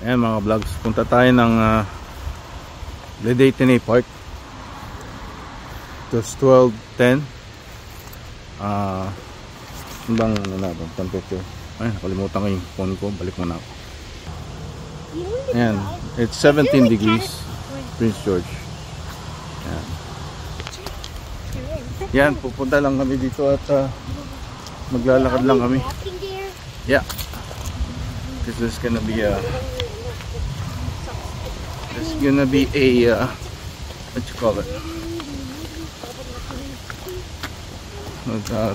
Ayan mga vlogs, punta tayo ng Ledetinay Park. It was 12:10. Hanggang ano na ba, temperature. Ay, nakalimutan ko yung phone ko, balik mo na ako. Ayan, it's 17 degrees, Prince George. Ayan. Yan, pupunta lang kami dito at maglalakad lang kami. Yeah. This is gonna be a what you call it?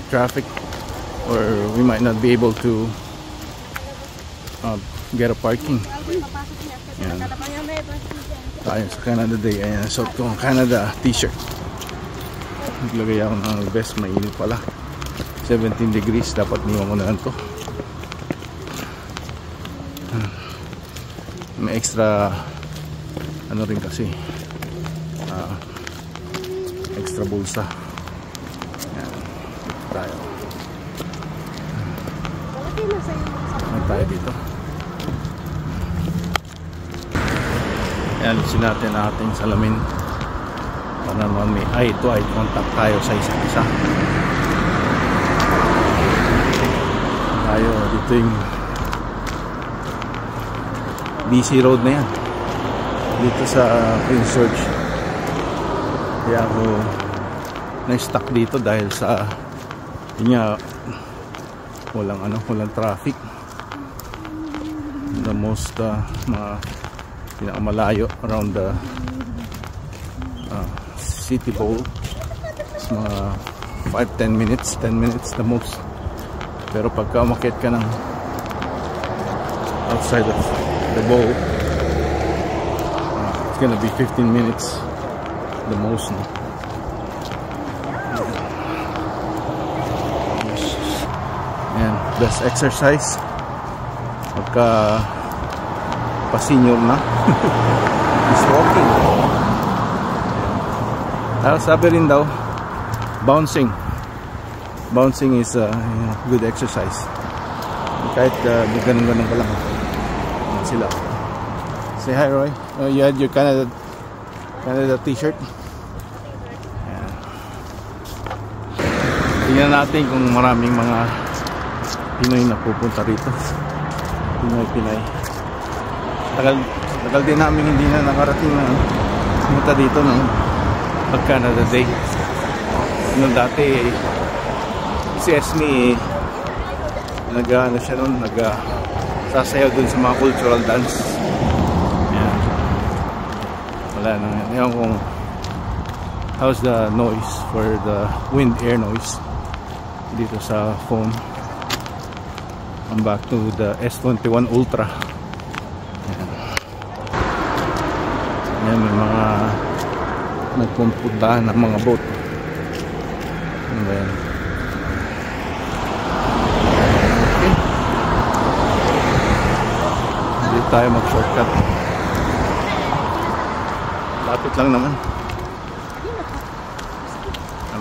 Traffic, or we might not be able to get a parking. Yan. Tayo sa Canada Day. Ayan, suot ko ang Canada t-shirt. Naglagay ako ng vest, mainit pala. 17 degrees, dapat niwan ko na lang to. May extra ano rin kasi extra bulsa. Yan. Tayo. Ano tayo dito? Yan, alisin natin ang ating salamin para naman may eye to eye contact tayo sa isa't isa. Tayo dito yung busy road na yan dito sa Prince George. Kaya ako na-stuck dito dahil sa walang traffic. The most pinakamalayo around the city bowl is mga 5-10 minutes, 10 minutes the most. Pero pagka umakyat ka ng outside of the bowl, it's gonna be 15 minutes the most, no? Ayan, best exercise pagka pa-senior na is walking. Sabi rin daw, bouncing is good exercise. Kahit ganun-ganun ka lang. Ayan sila. Say hi, Roy. You had your Canada t-shirt. Ayan. Tingnan natin kung maraming mga Pinoy na pupunta rito. Pinoy. Tagal din namin hindi na nakarating na pumunta dito ng Canada Day. Noong dati si Esme sasayaw dun sa mga cultural dance. Ayan. Wala na. Ngayon kung how's the noise for the wind air noise dito sa phone. I'm back to the S21 Ultra. Ayan, may mga nagpupuntahan ng mga boat. Ano ba yan? Okay. Hindi tayo mag-shortcut. Lapit lang naman.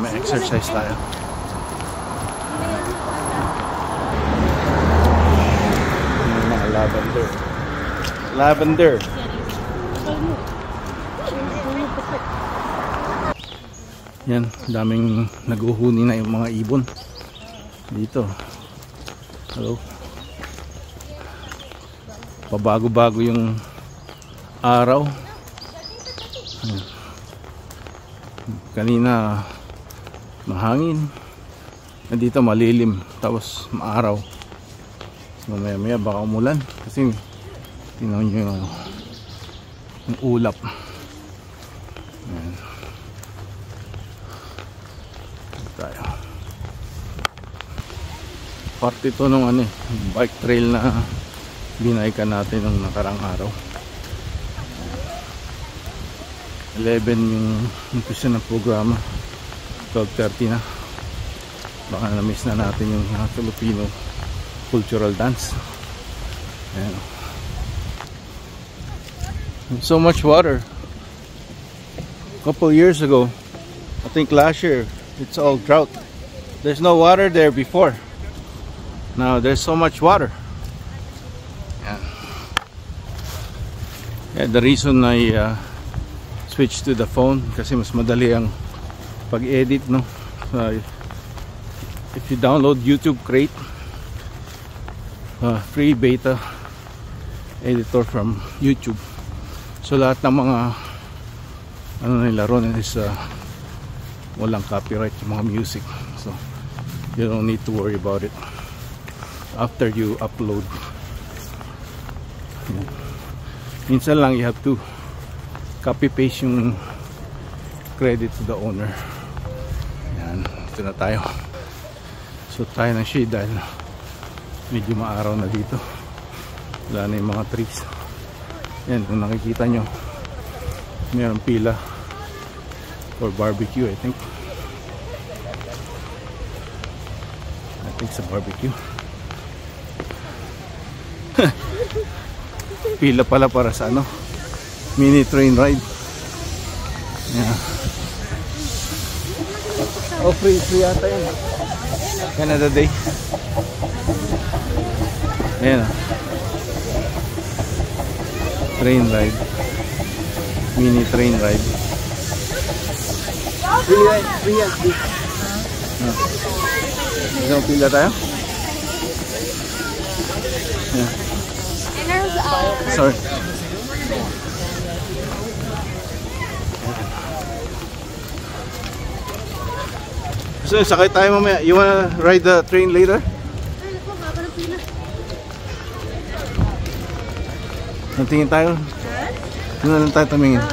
May exercise tayo. May mga lavender. Yan, daming naguhuni na yung mga ibon dito. Hello. Pabago-bago yung araw. Yan. Kanina mahangin, dito malilim, tapos maaraw. Mamaya baka umulan kasi tingnan nyo yung ulap. Ayan. Tayo. Part ito ng bike trail na binaykan natin ng nakarang araw. 11 yung umpisa ng programa, 12:30 na. Baka na-miss na natin yung Filipino cultural dance. Ayan. So much water. A couple years ago, I think last year, it's all drought. There's no water there before. Now there's so much water. Ayan. Yeah, the reason I switched to the phone kasi mas madali ang pag-edit, no? If you download YouTube Create, free beta editor from YouTube, so lahat ng mga ano nila ron is walang copyright yung mga music, so you don't need to worry about it after you upload. Minsan lang you have to copy paste yung credit to the owner. Yan, ito na tayo. So tayo ng shade dahil medyo maaraw na dito, wala na yung mga trees. Yan, kung nakikita nyo, mayroong pila for barbecue. I think sa barbecue. Pila pala para sa ano, mini train ride. Yeah. Oh, free yata yun. Canada Day. Ayan, train ride, mini train ride. Free. Isang pila tayo. Yeah. Sorry. So, sakay tayo mamaya. You wanna ride the train later? Natingin tayo. Doon na lang tayo tumingin.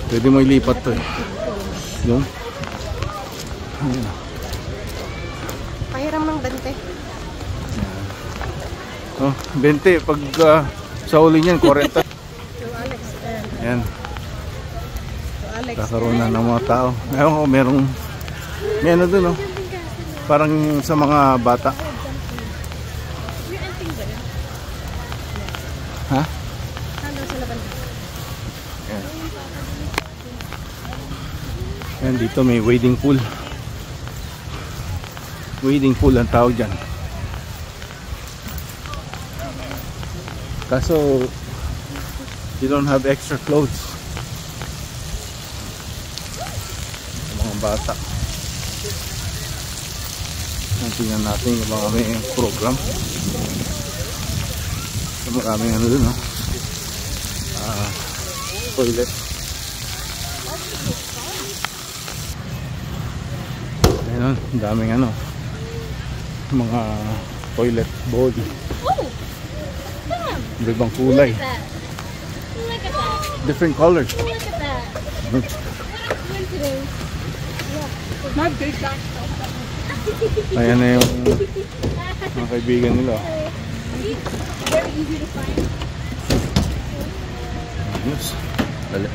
Pwede mo ilipat to eh. Doon. Pahiram ng 20. Oh, 20 pag sa uli niyan 40. Ayan. Kakaroon na ng mga tao. Ngayon ko merong ano doon, oh. Parang sa mga bata. Ha? Ayan. Ayan, dito may wading pool. Wading pool ang tawag dyan. Kaso you don't have extra clothes. Mga bata. Tingnan natin yung mga may program. So, maraming ano dun, no? Toilet. Ayun, daming ano, mga toilet bowl. Ibang kulay. Different colors. Ayan na yung mga kaibigan nila. Ayos. Dali.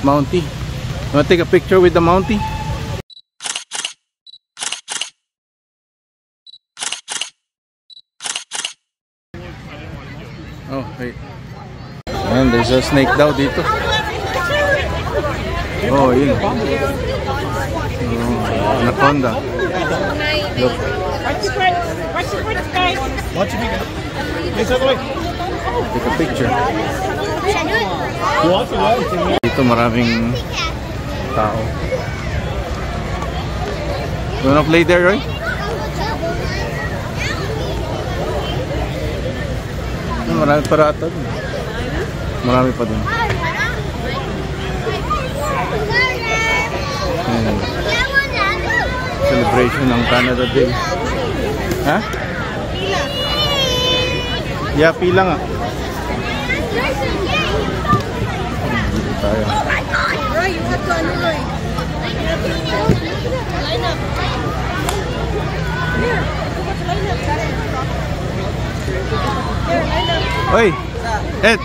Mountie. Wanna take a picture with the Mountie? Oh, wait. Ayan, there's a snake daw dito. Oh, yun. Oh, anaconda. Look. Take a picture. Dito maraming tao. You wanna play there, Roy? Marami pa rata dun. Marami pa dun. Ayan. Celebration ng Canada Day. Ha? Yeah, pila nga. Dito tayo. Roy, you have to ano, Roy? Line up. Here. Line up. Oy! Ed!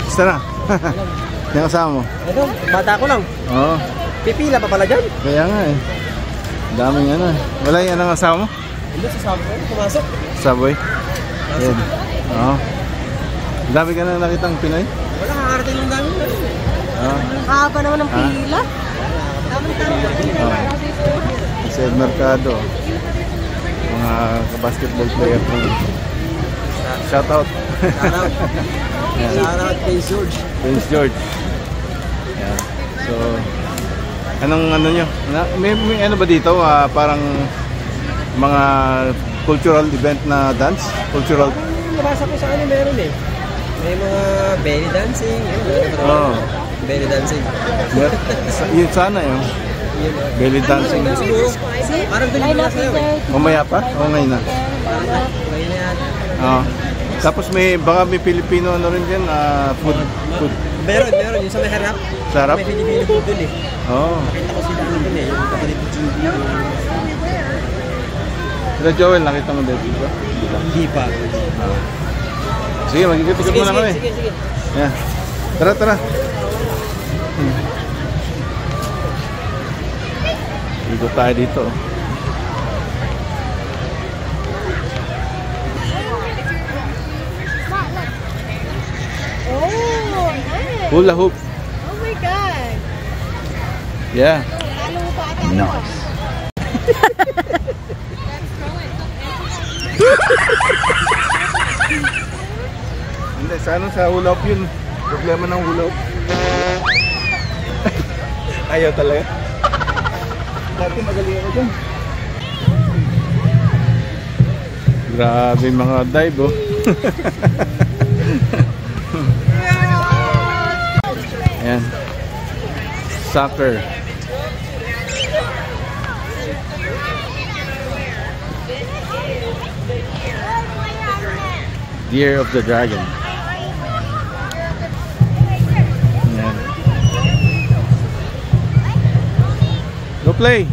Basta na. Yung kasama mo? Ito, bata ko lang. Oo. Pipila pa pala dyan. Kaya nga eh. Daming ano eh. Wala yung anong kasama mo? Hindi, sa subway. Pumasok. Subway? Yan. Oo. Dami ka na nakitang Pinoy? Wala, kakarating lang dami. Haba naman ng pila. Sa Mercado. Mga basketball player po. Shout out. Shout out Prince George. Prince George. Yan. So, anong ano nyo? May ano ba dito? Parang mga cultural event na dance? Cultural? Nabasa ko sa ano meron eh. May mga belly dancing. Oo. Belly dancing. Yun sana yun. Belly dancing. Siguro, parang doon yung sa'yo eh. Mamaya pa? O ngayon na? Ngayon na yan. Oo. Tapos baka may Filipino ano rin dyan, food. Meron. Yung sa may harap. Sa harap? May Filipino food dun eh. Oo. Nakita ko sila doon eh. Yung kapatid ko TV. Sila Joel, nakita mo dito? Hindi pa. Sige, magkikipikip muna kami. Sige. Yeah. Tara. Ikot tayo dito. Oh, nice. Hula hoop. Oh my God. Yeah. Lalo mo pa ata. Nice. Hindi, sa hula hoop yun. Problema ng hula hoop. Ayaw talaga. Dati magaling ako dyan. Grabe mga dive oh. Ayan. Soccer. Year of the Dragon. Ayan. Go play.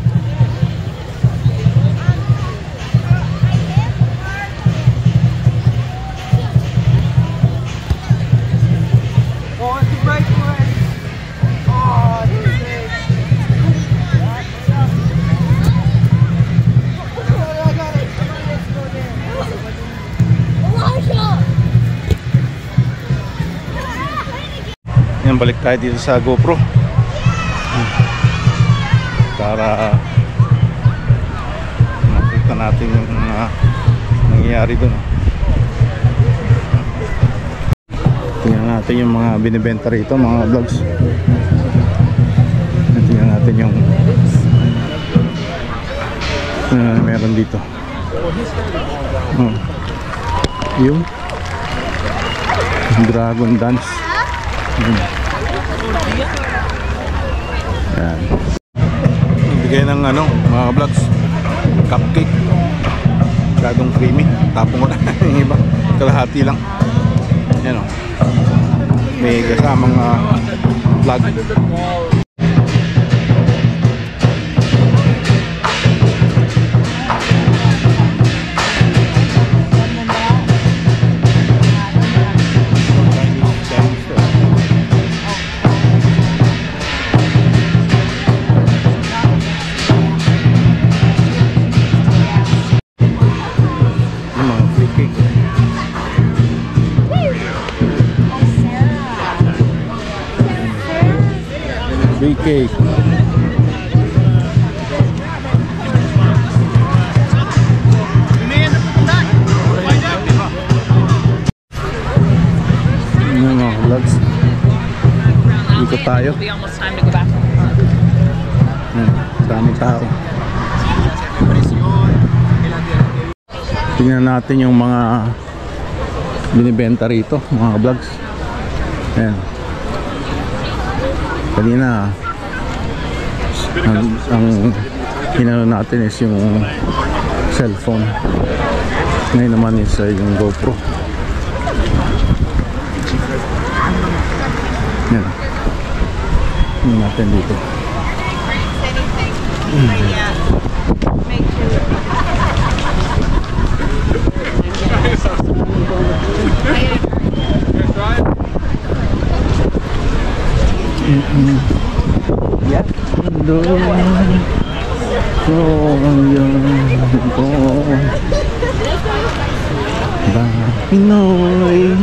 Yan, balik tayo dito sa GoPro para makita natin yung nangyayari dun. Tingnan natin yung mga binibenta rito, mga vlogs. Tingnan natin yung meron dito. Yung Dragon Dance. Yan. Bigay ng mga vlogs, cupcake, masyadong creamy, tapong ko na yung iba, kalahati lang. Yan o, may kasamang vlog. Big cake. Mga vlogs. Ikot tayo. Dami tao. Tingnan natin yung mga binibenta rito, mga vlogs. Ayan. Kanina ang hinano natin is yung cellphone. Ngayon naman is yung GoPro. Yan. Tingnan natin dito. Yeah. Doon ko yun ko ba Pinoy.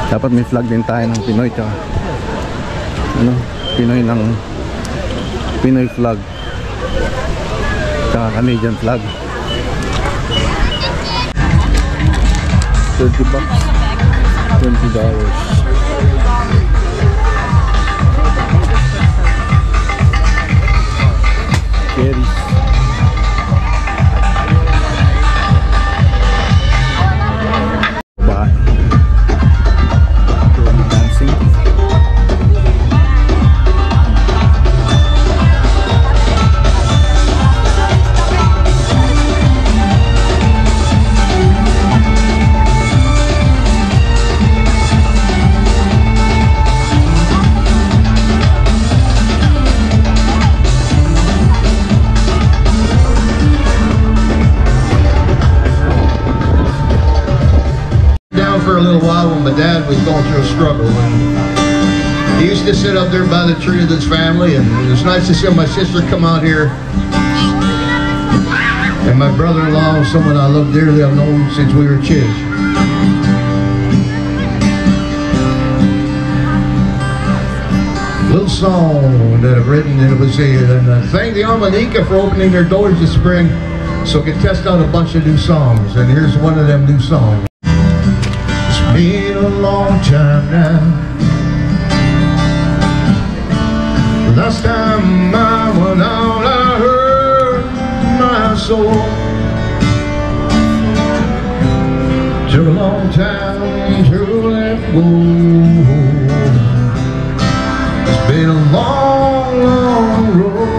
Dapat may flag din tayo ng Pinoy tsaka ano, Pinoy flag tsaka Canadian flag. 30 bucks, $20. Cherries. Bye. Dancing. For a little while when my dad was going through a struggle. He used to sit up there by the tree with his family, and it was nice to see my sister come out here. And my brother-in-law, someone I love dearly, I've known since we were kids. Little song that I've written, and it was and thank the Armonica for opening their doors this spring so we could test out a bunch of new songs. And here's one of them new songs. Been a long time now. Last time I went out, I heard my soul. Took a long time to let go. It's been a long, long road.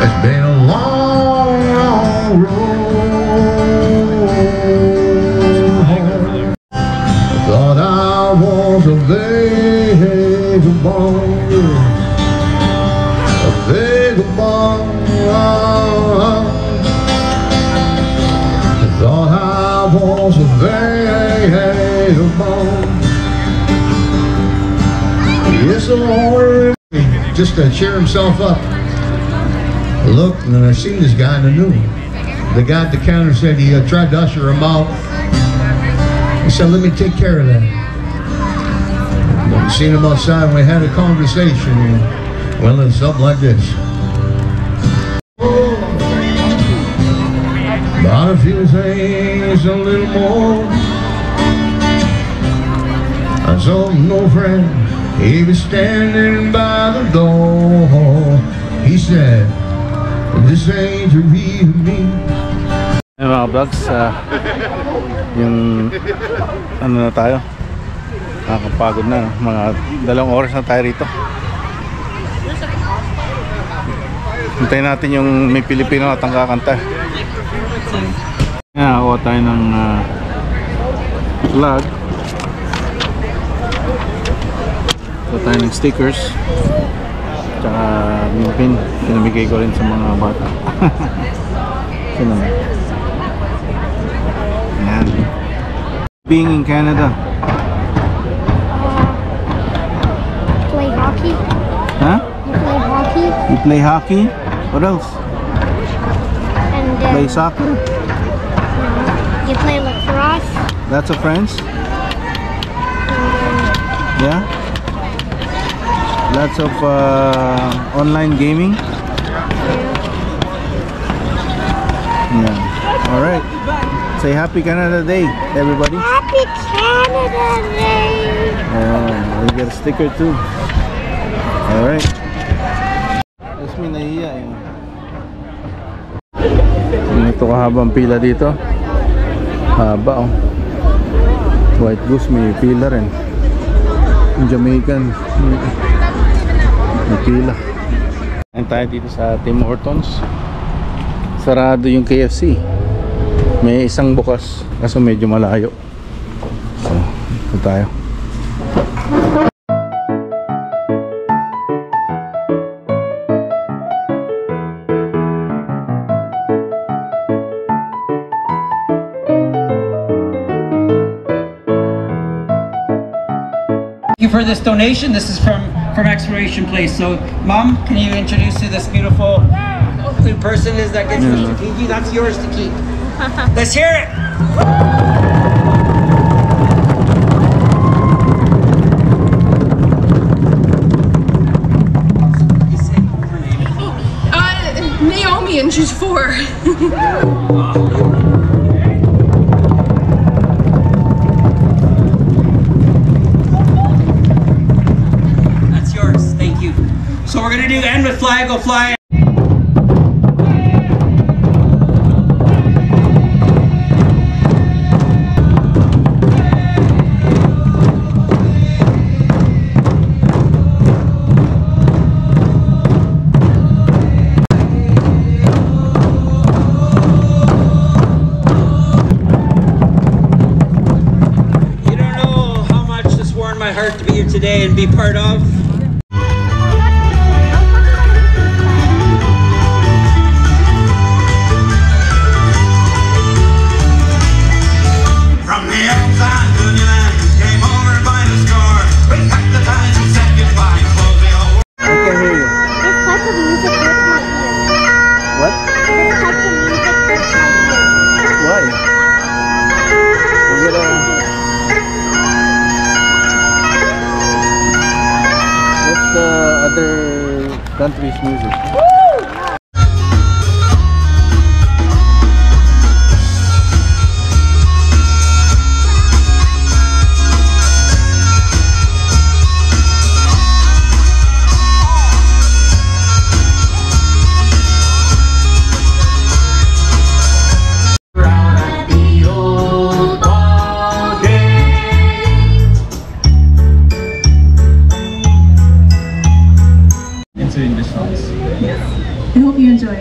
It's been a long, long road. Thought I was a vagabond, a vagabond. Thought I was a vagabond. Yes, the Lord, just to cheer himself up. I looked and I seen this guy and I knew him. The guy at the counter said he tried to usher him out. He said, let me take care of that. I seen him outside and we had a conversation. And, well, it's something like this. About a few things, a little more. I saw no friend. He was standing by the door. He said, this ain't the real me. Mga vlogs, yung ano na tayo, nakakapagod na, mga 2 oras na tayo rito. Hintayin natin yung may Pilipino at ang kakanta. Nakakuha tayo ng flag, nakakuha tayo ng stickers, tsaka yung pin, pinamigay ko rin sa mga bata. Ito naman. Being in Canada. Play hockey. Huh? You play hockey. You play hockey? What else? And Play soccer? no, you play lacrosse. Lots of friends? Yeah? Lots of online gaming? Yeah. Alright. Say Happy Canada Day, everybody. Happy Canada Day. Oh, we get a sticker too. Alright. Tapos may nahiya eh. Ito kahabang pila dito. Haba oh. White Goose may pila rin. Jamaican may pila. Ayan tayo dito sa Tim Hortons. Sarado yung KFC. May isang bukas kaso medyo malayo. So, ito tayo. Thank you for this donation. This is from Exploration Place. So, Mom, can you introduce who this beautiful person is that gets this to keep you? That's yours to keep. Let's hear it. she's 4. That's yours. Thank you. So we're gonna do end with Fly Go Fly. My heart to be here today and be part of. From the outside to the land, came over by the score. We packed the ties and said goodbye. Close the old. I can hear you. This type of music hurts my ears. What? This type of music hurts my ears. Why? We're gonna... What's the other country's music? English songs. Yes. I hope you enjoy.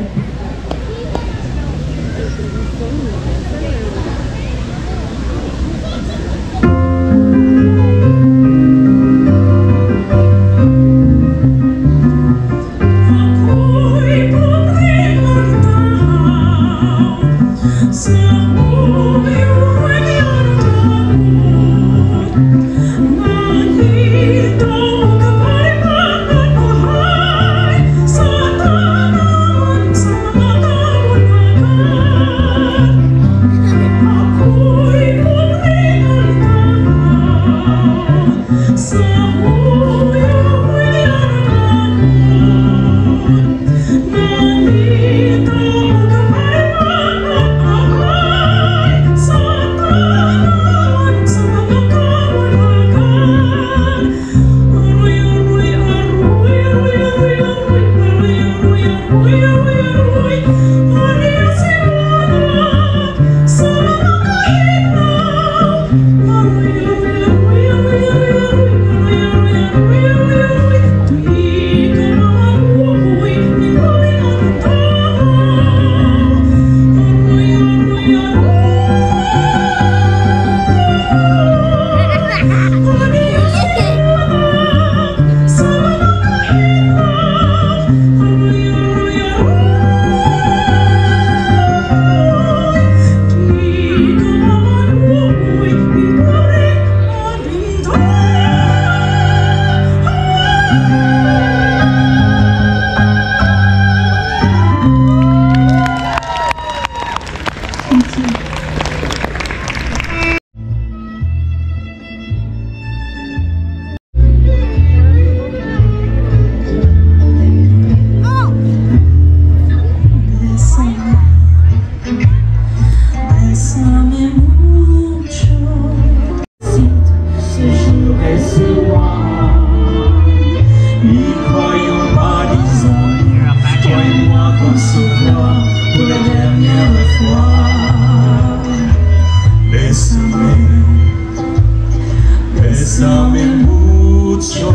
Bésame mucho.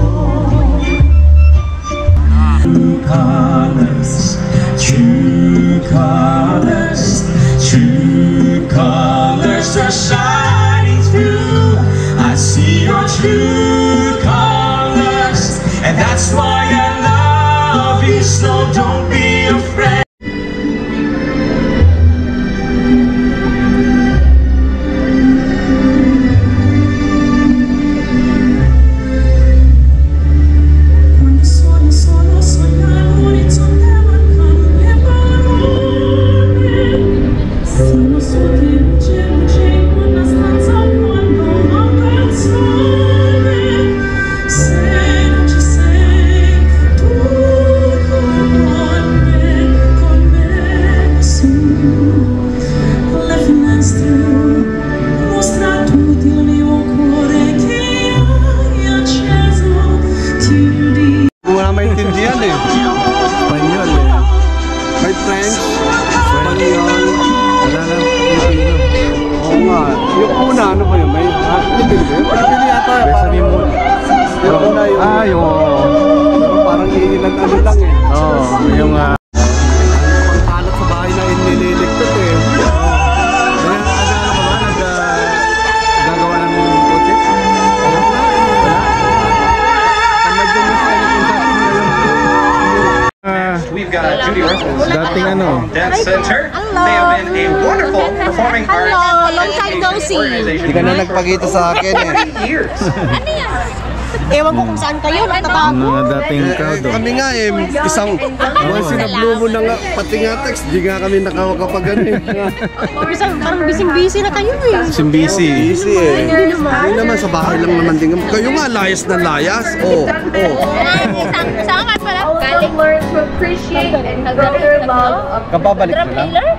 True colors are shining through. I see your true colors, and that's why I love you. So don't be afraid. Con me. ano ba yun? May Pilipino ba yun? Pilipino yata. Best mo. Yung una yung... Yung... Parang iilan ano lang eh. Oo, yung... Pagpalat sa bahay na inililigtot eh. Kaya nag-ano ka ba? Nag-gagawa ng kotse? Wala. Tamad yung mas kanya kung sa atin ngayon. We've got Judy Orthos dating ano? Dance Center. They have been a wonderful performing arts long time no see. organization. Hindi ka na nagpakita sa akin eh. 40 years. Ewan ko kung saan kayo, nagtabago. Mga dating crowd. Kami nga eh, isang buwan sinablo mo na nga, pati nga text, di nga kami nakakapag-ano eh. Parang busy-busy na kayo eh. Simbisi. Easy eh. Hindi naman, sa bahay lang naman din. Kayo nga, layas na layas. Oo. Saan ka pala? Learn to appreciate and grow their love of Kababalik na lang.